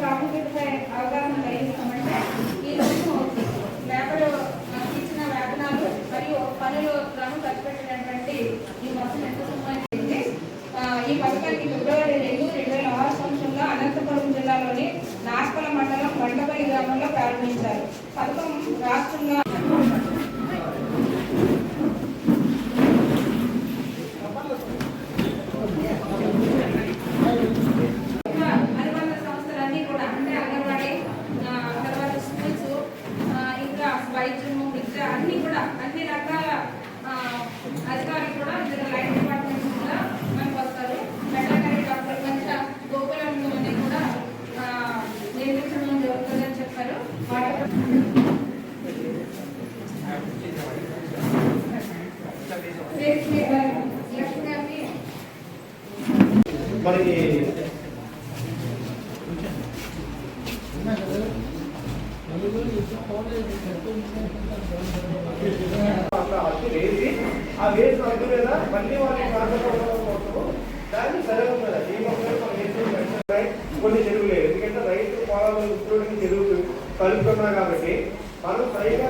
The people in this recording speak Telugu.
ప్రాముఖ్యతపై అవగాహన కలిగిస్తామంటే ఈరోజు లేబర్ ఇచ్చిన వేతనాలు మరియు పనులు ఖర్చు పెట్టినటువంటి ఈ మొత్తం ఎంత సంబంధించింది. ఈ పథకానికి ఫిబ్రవరి 2, 2006 సంవత్సరంలో అనంతపురం జిల్లాలోని నాస్పల మండలం బండపల్లి గ్రామంలో ప్రారంభించారు. పథకం రాష్ట్రంలో వైద్యము విద్య అన్ని కూడా అన్ని రకాల అధికారులు కూడా ఇందులో లైన్ డిపార్ట్మెంట్స్ కూడా మనకు వస్తారు. వెటర్నరీ డాక్టర్ మంచి గోకులంలో కూడా నిర్మించడం జరుగుతుందని చెప్పారు. మనకి వేసి ఆ వేసిన అందు మీద మళ్ళీ వాళ్ళకి దాన్ని సరైన కొన్ని చెరువు లేదు. ఎందుకంటే రైతు పొలాలు చెరువు కలుపుతున్నారు కాబట్టి మనం సరిగా